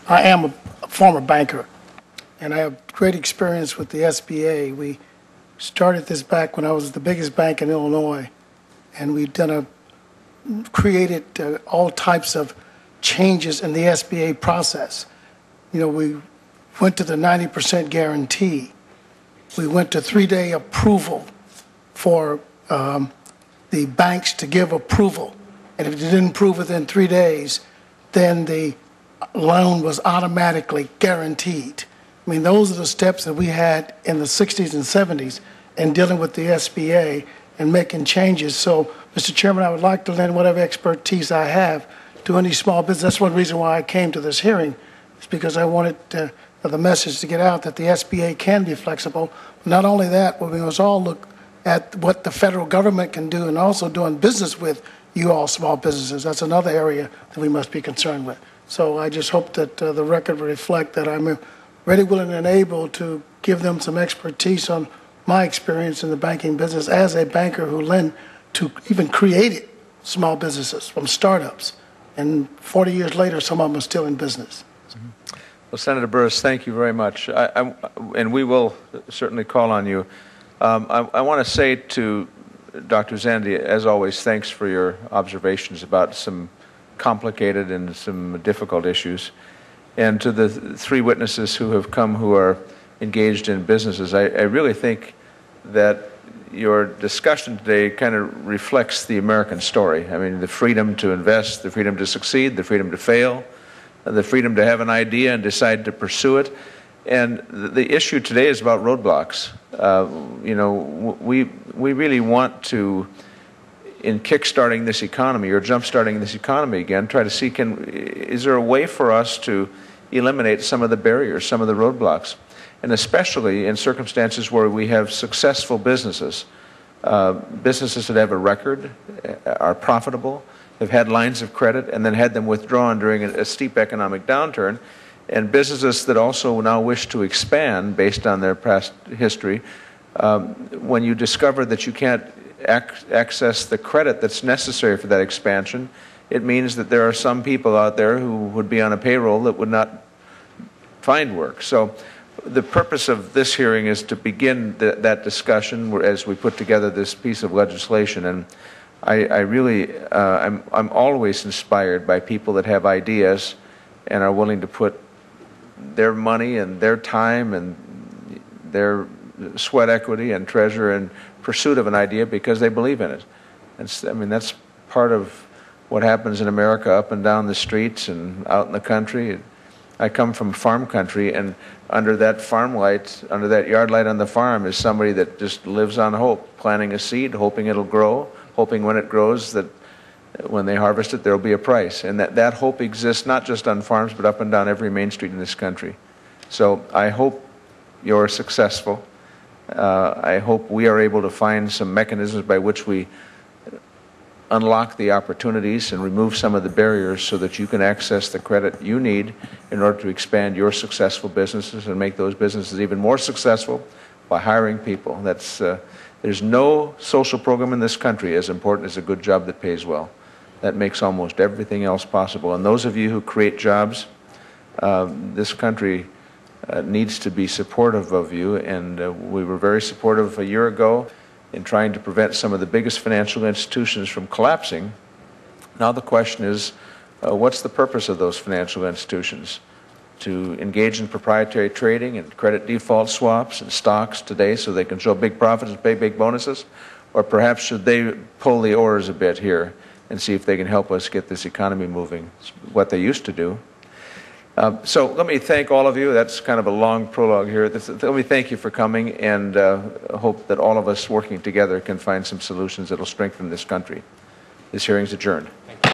I am a former banker, and I have great experience with the SBA. We started this back when I was the biggest bank in Illinois, and we've created all types of changes in the SBA process. You know, we went to the 90% guarantee. We went to 3-day approval for the banks to give approval. And if they didn't approve within 3 days, then the loan was automatically guaranteed. I mean, those are the steps that we had in the 60s and 70s in dealing with the SBA and making changes. So, Mr. Chairman, I would like to lend whatever expertise I have to any small business. That's one reason why I came to this hearing, is because I wanted the message to get out that the SBA can be flexible. Not only that, but we must all look at what the federal government can do and also doing business with you all small businesses. That's another area that we must be concerned with. So I just hope that the record will reflect that I'm ready, willing, and able to give them some expertise on my experience in the banking business as a banker who lent to even created small businesses from startups. And 40 years later, some of them are still in business. Well, Senator Burris, thank you very much. And we will certainly call on you. I want to say to Dr. Zandi, as always, thanks for your observations about some complicated and some difficult issues. And to the three witnesses who have come who are engaged in businesses, I really think that your discussion today kind of reflects the American story. I mean, the freedom to invest, the freedom to succeed, the freedom to fail, the freedom to have an idea and decide to pursue it. And the issue today is about roadblocks. You know, we really want to, in kickstarting this economy or jumpstarting this economy again, try to see, is there a way for us to eliminate some of the barriers, some of the roadblocks? And especially in circumstances where we have successful businesses, businesses that have a record, are profitable, have had lines of credit, and then had them withdrawn during a steep economic downturn, and businesses that also now wish to expand based on their past history. When you discover that you can't access the credit that's necessary for that expansion, it means that there are some people out there who would be on a payroll that would not find work. So the purpose of this hearing is to begin that discussion as we put together this piece of legislation. And I really, I'm always inspired by people that have ideas and are willing to put their money and their time and their sweat equity and treasure in pursuit of an idea because they believe in it. And I mean, that's part of what happens in America up and down the streets and out in the country. I come from farm country, and under that farm light, under that yard light on the farm is somebody that just lives on hope, planting a seed, hoping it'll grow, hoping when it grows that when they harvest it, there'll be a price. And that hope exists not just on farms, but up and down every main street in this country. So I hope you're successful. I hope we are able to find some mechanisms by which we unlock the opportunities and remove some of the barriers so that you can access the credit you need in order to expand your successful businesses and make those businesses even more successful by hiring people. There's no social program in this country as important as a good job that pays well. That makes almost everything else possible. And those of you who create jobs, this country needs to be supportive of you. And we were very supportive a year ago in trying to prevent some of the biggest financial institutions from collapsing. Now the question is, what's the purpose of those financial institutions? To engage in proprietary trading and credit default swaps and stocks today so they can show big profits and pay big bonuses? Or perhaps should they pull the oars a bit here and see if they can help us get this economy moving, what they used to do? So let me thank all of you. That's kind of a long prologue here. Let me thank you for coming, and hope that all of us working together can find some solutions that will strengthen this country. This hearing is adjourned.